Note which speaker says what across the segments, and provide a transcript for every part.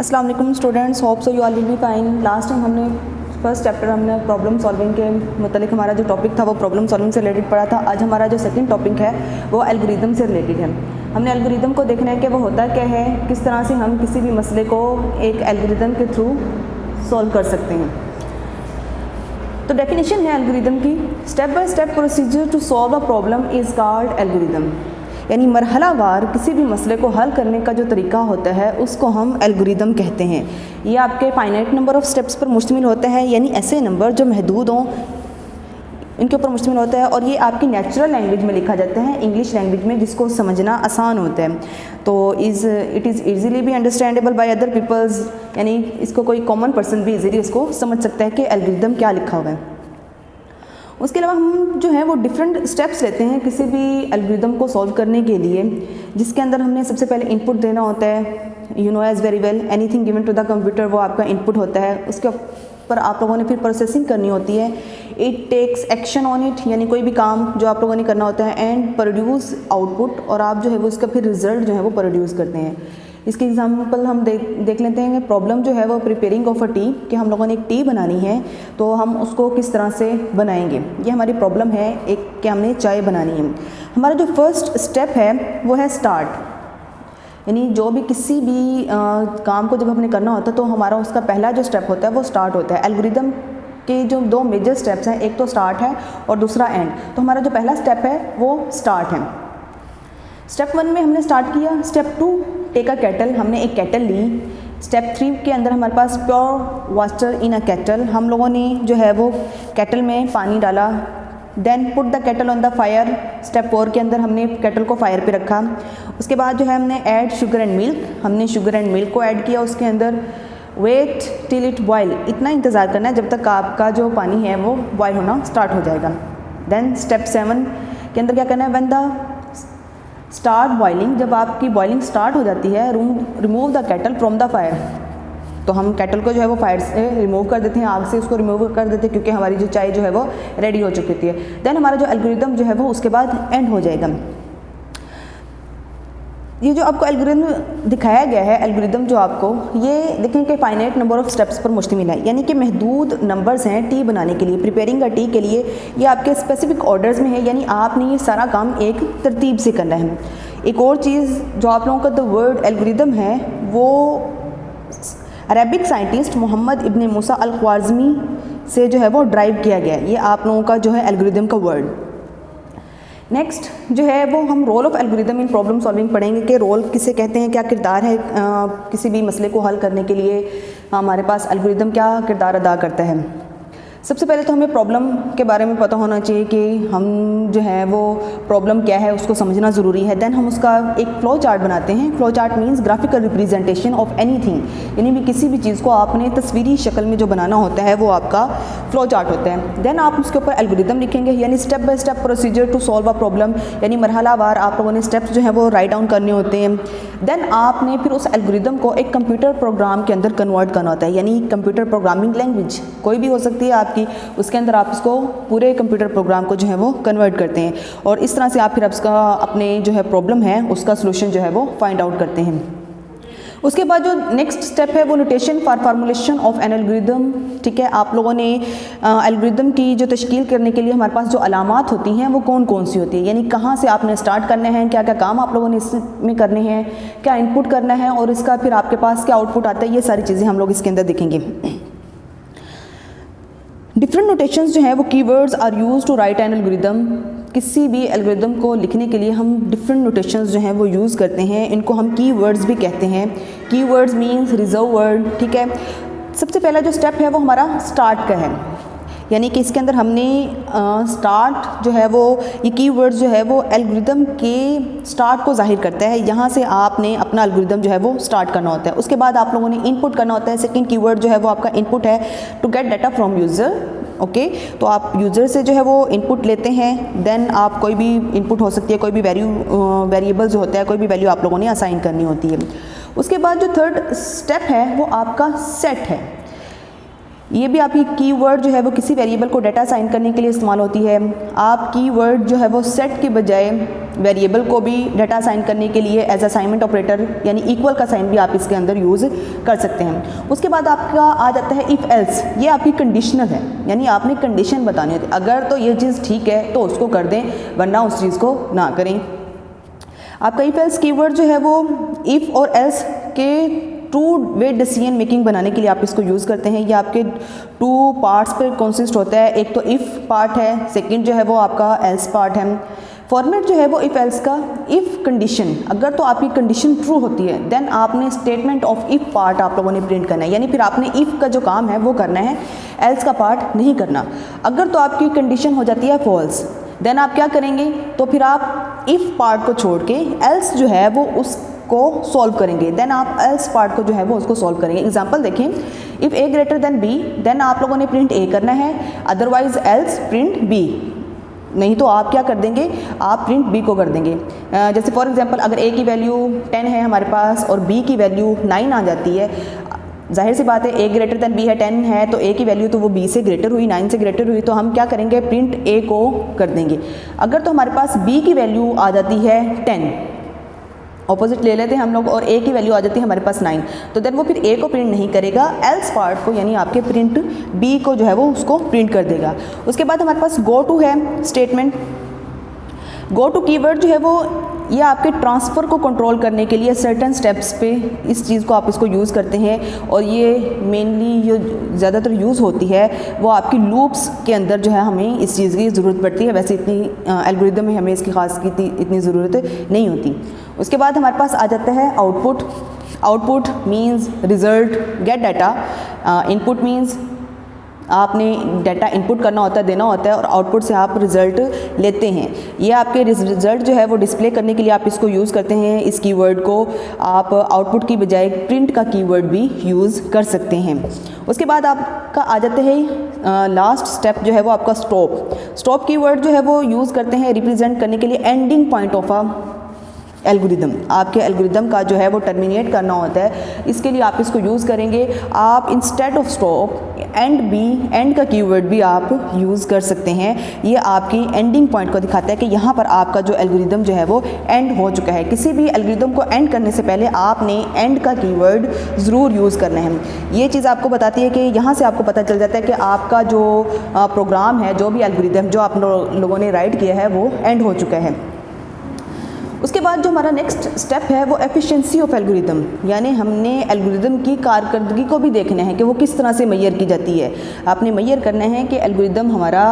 Speaker 1: अस्सलाम वालेकुम students, hope so you all will be fine. Last time हमने first chapter हमने प्रॉब्लम सॉल्विंग के मतलब हमारा जो टॉपिक था वो प्रॉब्लम सॉल्विंग से रिलेटेड पढ़ा था। आज हमारा जो सेकंड टॉपिक है वो एल्गोरिदम से रिलेटेड है। हमने एल्गोरिदम को देखना है कि वो होता क्या है, किस तरह से हम किसी भी मसले को एक एल्गोरिदम के थ्रू सॉल्व कर सकते हैं। तो डेफिनेशन है एल्गोरिदम की, step by step procedure to solve a problem is called algorithm. यानी मरहलावार किसी भी मसले को हल करने का जो तरीका होता है उसको हम एल्गोरिदम कहते हैं। ये आपके फाइनाइट नंबर ऑफ़ स्टेप्स पर मुश्तमिल होता है, यानी ऐसे नंबर जो महदूद हों इनके ऊपर मुश्तमिल होता है, और ये आपकी नेचुरल लैंग्वेज में लिखा जाता है, इंग्लिश लैंग्वेज में, जिसको समझना आसान होता है। तो इट इज़ ईज़िली भी अंडरस्टैंडेबल बाय अदर पीपल्स, यानी इसको कोई कॉमन पर्सन भी ईज़िली इसको समझ सकता है कि एल्गोरिदम क्या लिखा हुआ है। उसके अलावा हम जो है वो डिफरेंट स्टेप्स लेते हैं किसी भी एल्गोरिदम को सॉल्व करने के लिए, जिसके अंदर हमने सबसे पहले इनपुट देना होता है। You know as very well, anything given to the computer वो आपका इनपुट होता है। उसके ऊपर आप लोगों ने फिर प्रोसेसिंग करनी होती है। It takes action on it, यानी कोई भी काम जो आप लोगों ने करना होता है, एंड प्रोड्यूस आउटपुट, और आप जो है वो उसका फिर रिजल्ट जो है वो प्रोड्यूस करते हैं। इसकी एग्जांपल हम देख लेते हैं। प्रॉब्लम जो है वो प्रिपेयरिंग ऑफ अ टी, कि हम लोगों ने एक टी बनानी है तो हम उसको किस तरह से बनाएंगे। ये हमारी प्रॉब्लम है एक, कि हमने चाय बनानी है। हमारा जो फर्स्ट स्टेप है वो है स्टार्ट, यानी जो भी किसी भी काम को जब हमने करना होता है तो हमारा उसका पहला जो स्टेप होता है वो स्टार्ट होता है। एल्गोरिदम के जो दो मेजर स्टेप्स हैं, एक तो स्टार्ट है और दूसरा एंड। तो हमारा जो पहला स्टेप है वो स्टार्ट है। स्टेप 1 में हमने स्टार्ट किया। स्टेप 2, टेक अ कैटल, हमने एक कैटल ली। स्टेप 3 के अंदर हमारे पास pure water in a kettle, हम लोगों ने जो है वो कैटल में पानी डाला। Then put the kettle on the fire. Step 4 के अंदर हमने कैटल को फायर पे रखा। उसके बाद जो है हमने ऐड शुगर एंड मिल्क, हमने शुगर एंड मिल्क को ऐड किया उसके अंदर। वेट टिल इट बॉयल, इतना इंतज़ार करना है जब तक आपका जो पानी है वो बॉयल होना स्टार्ट हो जाएगा। देन स्टेप 7 के अंदर क्या करना है, व्हेन द स्टार्ट बॉइलिंग, जब आपकी बॉइलिंग स्टार्ट हो जाती है, remove the cattle from the fire. तो हम कैटल को जो है वो फायर से रिमूव कर देते हैं, आग से उसको रिमूव कर देते हैं, क्योंकि हमारी जो चाय जो है वो रेडी हो चुकी होती है। देन हमारा जो एल्गोरिदम जो है वो उसके बाद एंड हो जाएगा। ये जो आपको एल्गोरिदम दिखाया गया है, एल्गोरिदम जो आपको ये देखें कि फाइनाइट नंबर ऑफ़ स्टेप्स पर मुश्तमिल है, यानी कि महदूद नंबर्स हैं टी बनाने के लिए, प्रिपेयरिंग अ टी के लिए। ये आपके स्पेसिफिक ऑर्डर्स में है, यानी आपने ये सारा काम एक तरतीब से करना है। एक और चीज़ जो आप लोगों का द वर्ड एल्गोरिदम है वो अरबिक साइंटिस्ट मोहम्मद इब्न मूसा अल ख्वारिज़मी से जो है वो ड्राइव किया गया है। ये आप लोगों का जो है एल्गोरिदम का वर्ड। नेक्स्ट जो है वो हम role of algorithm in problem solving पढ़ेंगे कि रोल किसे कहते हैं, क्या किरदार है किसी भी मसले को हल करने के लिए हमारे पास एल्गोरिदम क्या किरदार अदा करता है। सबसे पहले तो हमें प्रॉब्लम के बारे में पता होना चाहिए कि हम जो है वो प्रॉब्लम क्या है उसको समझना ज़रूरी है। देन हम उसका एक फ़्लो चार्ट बनाते हैं। Flow chart means graphical representation of anything, यानी भी किसी भी चीज़ को आपने तस्वीरी शक्ल में जो बनाना होता है वो आपका फ़्लो चार्ट होता है। देन आप उसके ऊपर एल्गोरिदम लिखेंगे, यानी step by step procedure to solve a problem, यानी मरहलावार आप लोगों ने स्टेप्स जो है वो राइट डाउन करने होते हैं। देन आपने फिर उस एल्गोरिदम को एक कंप्यूटर प्रोग्राम के अंदर कन्वर्ट करना होता है, यानी कंप्यूटर प्रोग्रामिंग लैंग्वेज कोई भी हो सकती है आपकी, उसके अंदर आप उसको पूरे कंप्यूटर प्रोग्राम को जो है वो कन्वर्ट करते हैं, और इस तरह से आप फिर उसका अपने जो है प्रॉब्लम है उसका सलूशन जो है वो फाइंड आउट करते हैं। उसके बाद जो नेक्स्ट स्टेप है वो notation for formulation of N algorithm. ठीक है, आप लोगों ने एल्गोरिदम की जो तश्कील करने के लिए हमारे पास जो अलामात होती हैं वो कौन कौन सी होती है, यानी कहाँ से आपने स्टार्ट करना है, क्या क्या काम आप लोगों ने इसमें करने हैं, क्या इनपुट करना है, और इसका फिर आपके पास क्या आउटपुट आता है, ये सारी चीज़ें हम लोग इसके अंदर देखेंगे। डिफरेंट नोटेशंस जो हैं वो keywords are use to write an algorithm. किसी भी एल्गोरिदम को लिखने के लिए हम डिफरेंट नोटेशंस जो हैं वो यूज़ करते हैं, इनको हम कीवर्ड्स भी कहते हैं। Keywords means reserve word. ठीक है, सबसे पहला जो स्टेप है वो हमारा स्टार्ट का है, यानी कि इसके अंदर हमने स्टार्ट जो है वो ये कीवर्ड्स जो है वो एल्गोरिदम के स्टार्ट को जाहिर करता है। यहाँ से आपने अपना एल्गोरिदम जो है वो स्टार्ट करना होता है। उसके बाद आप लोगों ने इनपुट करना होता है। सेकंड कीवर्ड जो है वो आपका इनपुट है, to get data from user. Okay, तो आप यूज़र से जो है वो इनपुट लेते हैं। देन आप कोई भी इनपुट हो सकती है, कोई भी वेरिएबल जो होता है, कोई भी वैल्यू आप लोगों ने असाइन करनी होती है। उसके बाद जो थर्ड स्टेप है वो आपका सेट है। ये भी आपकी कीवर्ड जो है वो किसी वेरिएबल को डाटा असाइन करने के लिए इस्तेमाल होती है। आप कीवर्ड जो है वो सेट के बजाय वेरिएबल को भी डाटा असाइन करने के लिए एज असाइनमेंट ऑपरेटर यानी इक्वल का साइन भी आप इसके अंदर यूज़ कर सकते हैं। उसके बाद आपका आ जाता है इफ़ एल्स, ये आपकी कंडीशनल है, यानी आपने कंडीशन बतानी होती है। अगर तो ये चीज़ ठीक है तो उसको कर दें, वरना उस चीज़ को ना करें। आपका इफ़ एल्स कीवर्ड जो है वो इफ़ और एल्स के टू वे डिसीजन मेकिंग बनाने के लिए आप इसको यूज़ करते हैं। ये आपके टू पार्ट्स पर कंसिस्ट होता है, एक तो इफ़ पार्ट है, सेकंड जो है वो आपका एल्स पार्ट है। फॉर्मेट जो है वो इफ़ एल्स का, इफ़ कंडीशन, अगर तो आपकी कंडीशन ट्रू होती है देन आपने स्टेटमेंट ऑफ इफ़ पार्ट आप लोगों ने प्रिंट करना है, यानी फिर आपने इफ़ का जो काम है वो करना है, एल्स का पार्ट नहीं करना। अगर तो आपकी कंडीशन हो जाती है फॉल्स, देन आप क्या करेंगे, तो फिर आप इफ़ पार्ट को छोड़ के एल्स जो है वो उसको सॉल्व करेंगे, देन आप एल्स पार्ट को जो है वो उसको सॉल्व करेंगे। एग्जांपल देखें, if A greater than B, then आप लोगों ने प्रिंट ए करना है, अदरवाइज एल्स प्रिंट बी, नहीं तो आप क्या कर देंगे, आप प्रिंट बी को कर देंगे। जैसे फॉर एग्जांपल अगर ए की वैल्यू 10 है हमारे पास और बी की वैल्यू 9 आ जाती है, जाहिर सी बात है ए ग्रेटर देन बी है, 10 है तो ए की वैल्यू तो वो बी से ग्रेटर हुई, 9 से ग्रेटर हुई, तो हम क्या करेंगे, प्रिंट ए को कर देंगे। अगर तो हमारे पास बी की वैल्यू आ जाती है 10, ऑपोजिट ले लेते हैं हम लोग, और ए की वैल्यू आ जाती है हमारे पास 9, तो देन वो फिर ए को प्रिंट नहीं करेगा, एल्स पार्ट को यानी आपके प्रिंट बी को जो है वो उसको प्रिंट कर देगा। उसके बाद हमारे पास गो टू है स्टेटमेंट। गो टू कीवर्ड जो है वो ये आपके ट्रांसफ़र को कंट्रोल करने के लिए सर्टेन स्टेप्स पे इस चीज़ को आप इसको यूज़ करते हैं, और ये मेनली जो ज़्यादातर यूज़ होती है वो आपकी लूप्स के अंदर जो है हमें इस चीज़ की ज़रूरत पड़ती है। वैसे इतनी एल्गोरिदम में हमें इसकी खास की इतनी ज़रूरत नहीं होती। उसके बाद हमारे पास आ जाता है output. Output means result, gate data. Input means आपने डाटा इनपुट करना होता है, देना होता है, और आउटपुट से आप रिज़ल्ट लेते हैं। ये आपके रिज़ल्ट जो है वो डिस्प्ले करने के लिए आप इसको यूज़ करते हैं। इस कीवर्ड को आप आउटपुट की बजाय प्रिंट का कीवर्ड भी यूज़ कर सकते हैं। उसके बाद आपका आ जाता है लास्ट स्टेप जो है वो आपका स्टॉप। स्टॉप कीवर्ड जो है वो यूज़ करते हैं रिप्रेजेंट करने के लिए ending point of a algorithm. आपके एल्गोरिदम का जो है वो टर्मिनेट करना होता है, इसके लिए आप इसको यूज़ करेंगे। आप इंस्टेड ऑफ स्टॉप एंड का कीवर्ड भी आप यूज़ कर सकते हैं। ये आपकी एंडिंग पॉइंट को दिखाता है कि यहाँ पर आपका जो एल्गोरिदम जो है वो एंड हो चुका है। किसी भी एल्गोरिदम को एंड करने से पहले आपने एंड का कीवर्ड ज़रूर यूज़ करना है। ये चीज़ आपको बताती है कि यहाँ से आपको पता चल जाता है कि आपका जो प्रोग्राम है, जो भी एल्गोरिदम जो आप लोगों ने राइट किया है वो एंड हो चुका है। उसके बाद जो हमारा नेक्स्ट स्टेप है वो एफिशिएंसी ऑफ एल्गोरिदम, यानी हमने एल्गोरिदम की कारकर्दगी को भी देखना है कि वो किस तरह से मेजर की जाती है। आपने मेजर करना है कि एल्गोरिदम हमारा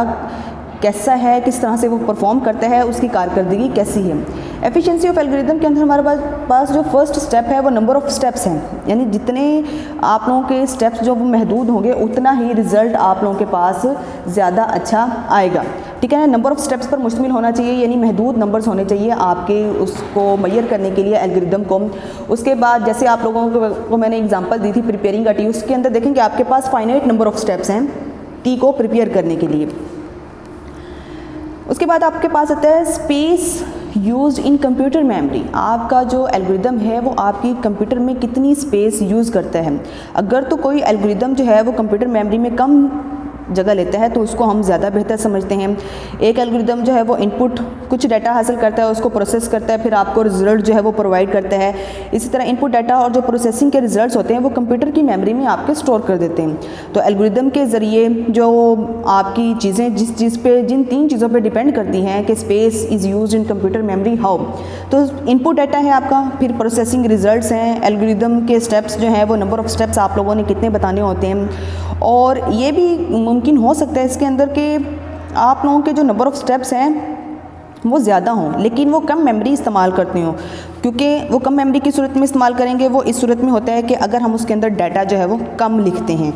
Speaker 1: कैसा है, किस तरह से वो परफॉर्म करता है, उसकी कारकर्दगी कैसी है। एफिशिएंसी ऑफ एल्गोरिदम के अंदर हमारे पास जो फर्स्ट स्टेप है वो नंबर ऑफ़ स्टेप्स हैं, यानी जितने आप लोगों के स्टेप्स जो महदूद होंगे उतना ही रिज़ल्ट आप लोगों के पास ज़्यादा अच्छा आएगा। ठीक है ना, नंबर ऑफ़ स्टेप्स पर मुश्तमिल होना चाहिए, यानी महदूद नंबर्स होने चाहिए आपके उसको मेजर करने के लिए एल्गोरिदम को। उसके बाद जैसे आप लोगों को मैंने एग्जांपल दी थी प्रिपेयरिंग अ टी, उसके अंदर देखेंगे आपके पास फाइनाइट नंबर ऑफ़ स्टेप्स हैं टी को प्रिपेयर करने के लिए। उसके बाद आपके पास आता है space used in computer memory. आपका जो एल्गोरिदम है वो आपकी कंप्यूटर में कितनी स्पेस यूज़ करता है। अगर तो कोई एल्गोरिदम जो है वो कंप्यूटर मेमोरी में कम जगह लेता है तो उसको हम ज़्यादा बेहतर समझते हैं। एक एल्गोरिदम जो है वो इनपुट कुछ डाटा हासिल करता है, उसको प्रोसेस करता है, फिर आपको रिजल्ट जो है वो प्रोवाइड करता है। इसी तरह इनपुट डाटा और जो प्रोसेसिंग के रिजल्ट्स होते हैं वो कंप्यूटर की मेमोरी में आपके स्टोर कर देते हैं। तो एल्गोरिदम के ज़रिए जो आपकी चीज़ें जिन 3 चीज़ों पर डिपेंड करती हैं कि space is use in computer memory how, तो इनपुट डाटा है आपका, फिर प्रोसेसिंग रिजल्ट्स हैं, एल्गोरिदम के स्टेप्स जो हैं वो नंबर ऑफ़ स्टेप्स आप लोगों ने कितने बताने होते हैं, और ये भी मुमकिन हो सकता है इसके अंदर कि आप लोगों के जो नंबर ऑफ़ स्टेप्स हैं वो ज़्यादा हों लेकिन वो कम मेमोरी इस्तेमाल करती हों, क्योंकि वो कम मेमोरी की सूरत में इस्तेमाल करेंगे। वो इस सूरत में होता है कि अगर हम उसके अंदर डाटा जो है वो कम लिखते हैं।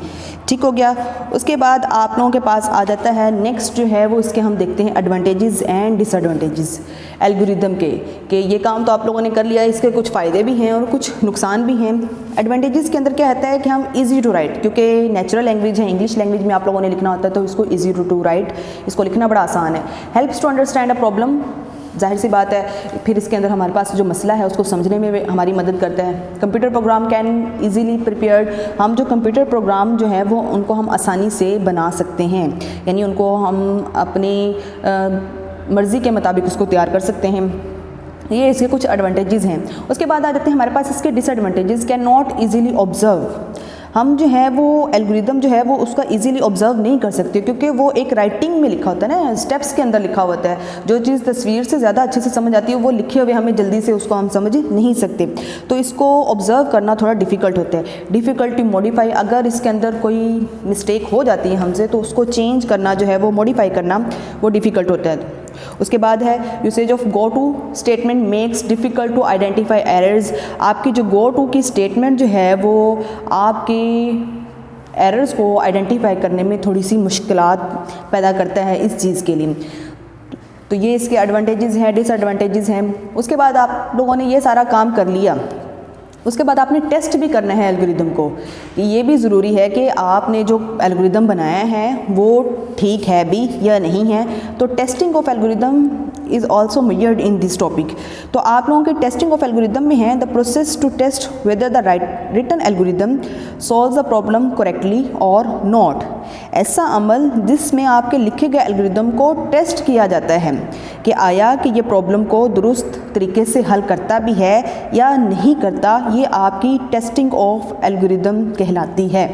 Speaker 1: ठीक हो गया। उसके बाद आप लोगों के पास आ जाता है नेक्स्ट जो है वो इसके हम देखते हैं एडवांटेजेस एंड डिसएडवांटेजेस एल्गोरिदम के, कि ये काम तो आप लोगों ने कर लिया, इसके कुछ फ़ायदे भी हैं और कुछ नुकसान भी हैं। एडवांटेजेस के अंदर क्या रहता है कि हम इजी टू राइट, क्योंकि नेचुरल लैंग्वेज है, इंग्लिश लैंग्वेज में आप लोगों ने लिखना होता है तो इसको इजी टू राइट, इसको लिखना बड़ा आसान है। Helps to understand a problem, जाहिर सी बात है फिर इसके अंदर हमारे पास जो मसला है उसको समझने में हमारी मदद करता है। Computer program can easily prepared, हम जो कंप्यूटर प्रोग्राम जो है वो उनको हम आसानी से बना सकते हैं, यानी उनको हम अपनी मर्ज़ी के मुताबिक उसको तैयार कर सकते हैं। ये इसके कुछ एडवांटेजेस हैं। उसके बाद आ जाते हैं हमारे पास इसके disadvantages. Can not easily observe, हम जो है वो एल्गोरिदम जो है वो उसका इजीली ऑब्जर्व नहीं कर सकते, क्योंकि वो एक राइटिंग में लिखा होता है ना, स्टेप्स के अंदर लिखा होता है। जो चीज़ तस्वीर से ज़्यादा अच्छे से समझ आती है वो लिखे हुए हमें जल्दी से उसको हम समझ नहीं सकते, तो इसको ऑब्जर्व करना थोड़ा डिफ़िकल्ट होता है। डिफ़िकल्टी मॉडिफाई, अगर इसके अंदर कोई मिस्टेक हो जाती है हमसे तो उसको चेंज करना जो है वो मॉडिफाई करना वो डिफ़िकल्ट होता है। उसके बाद है usage of go to statement makes difficult to identify errors. आपकी जो गो टू की स्टेटमेंट जो है वो आपके एरर्स को आइडेंटिफाई करने में थोड़ी सी मुश्किलात पैदा करता है इस चीज़ के लिए। तो ये इसके एडवांटेजेस हैं, डिसएडवांटेजेस हैं। उसके बाद आप लोगों ने ये सारा काम कर लिया, उसके बाद आपने टेस्ट भी करना है एल्गोरिदम को। ये भी ज़रूरी है कि आपने जो एल्गोरिदम बनाया है वो ठीक है भी या नहीं है। तो testing of algorithm is also measured in this topic. तो आप लोगों के टेस्टिंग ऑफ एल्गोरिदम में है the process to test whether the written algorithm solve the problem correctly और नॉट। ऐसा अमल जिसमें आपके लिखे गए एल्गोरिदम को टेस्ट किया जाता है कि आया कि ये प्रॉब्लम को दुरुस्त तरीके से हल करता भी है या नहीं करता, ये आपकी टेस्टिंग ऑफ एल्गोरिदम कहलाती है।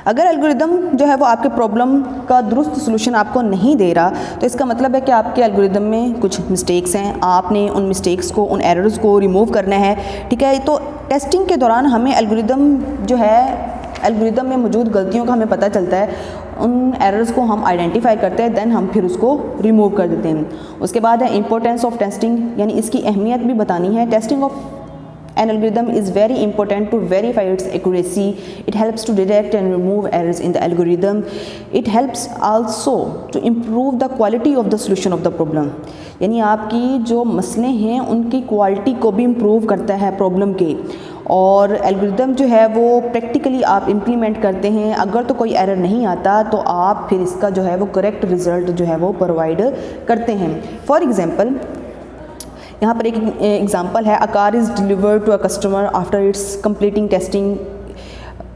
Speaker 1: अगर एल्गोरिदम जो है वो आपके प्रॉब्लम का दुरुस्त सलूशन आपको नहीं दे रहा तो इसका मतलब है कि आपके एल्गोरिदम में कुछ मिस्टेक्स हैं, आपने उन मिस्टेक्स को, उन एरर्स को रिमूव करना है। ठीक है, तो टेस्टिंग के दौरान हमें एल्गोरिदम जो है, एल्गोरिदम में मौजूद गलतियों का हमें पता चलता है, उन एरर्स को हम आइडेंटिफाई करते हैं, देन हम फिर उसको रिमूव कर देते हैं। उसके बाद है इंपॉर्टेंस ऑफ टेस्टिंग, यानी इसकी अहमियत भी बतानी है। Testing of an algorithm is very important to verify its accuracy. It helps to detect and remove errors in the algorithm. It helps also to improve the quality of the solution of the problem. यानी आपकी जो मसले हैं उनकी quality को भी improve करता है प्रॉब्लम के। और एल्गोरिदम जो है वो प्रैक्टिकली आप इम्प्लीमेंट करते हैं, अगर तो कोई एरर नहीं आता तो आप फिर इसका जो है वो करेक्ट रिजल्ट जो है वो प्रोवाइड करते हैं। फॉर एग्जांपल यहाँ पर एक एग्जांपल है, a car is delivered to a customer after its completing testing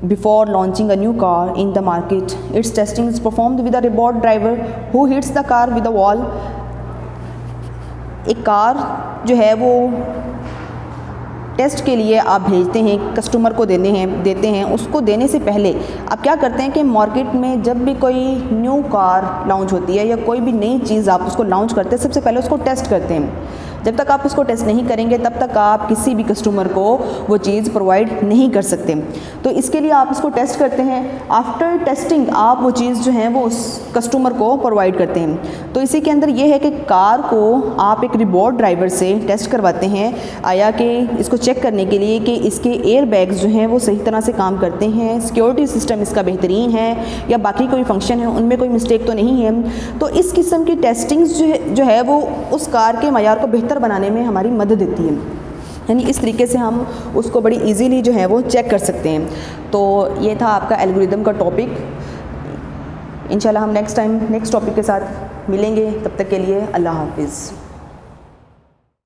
Speaker 1: before launching a new car in the market. Its testing is performed with a robot driver who hits the car with a wall. एक car जो है वो test के लिए आप भेजते हैं, customer को देते हैं। उसको देने से पहले आप क्या करते हैं कि मार्केट में जब भी कोई न्यू कार लॉन्च होती है या कोई भी नई चीज़ आप उसको लॉन्च करते हैं, सबसे पहले उसको टेस्ट करते हैं। जब तक आप उसको टेस्ट नहीं करेंगे तब तक आप किसी भी कस्टमर को वो चीज़ प्रोवाइड नहीं कर सकते। तो इसके लिए आप उसको टेस्ट करते हैं। आफ्टर टेस्टिंग आप वो चीज़ जो है वो उस कस्टमर को प्रोवाइड करते हैं। तो इसी के अंदर ये है कि कार को आप एक रोबोट ड्राइवर से टेस्ट करवाते हैं, आया कि इसको चेक करने के लिए कि इसके एयर बैग्स जो हैं वो सही तरह से काम करते हैं, सिक्योरिटी सिस्टम इसका बेहतरीन है या बाकी कोई फंक्शन है उनमें कोई मिस्टेक तो नहीं है। तो इस किस्म की टेस्टिंग्स जो है वो उस कार के मयार को बेहतर बनाने में हमारी मदद देती है। यानी इस तरीके से हम उसको बड़ी इजीली जो है वो चेक कर सकते हैं। तो ये था आपका एल्गोरिदम का टॉपिक। इंशाल्लाह हम नेक्स्ट टॉपिक के साथ मिलेंगे। तब तक के लिए अल्लाह हाफिज़।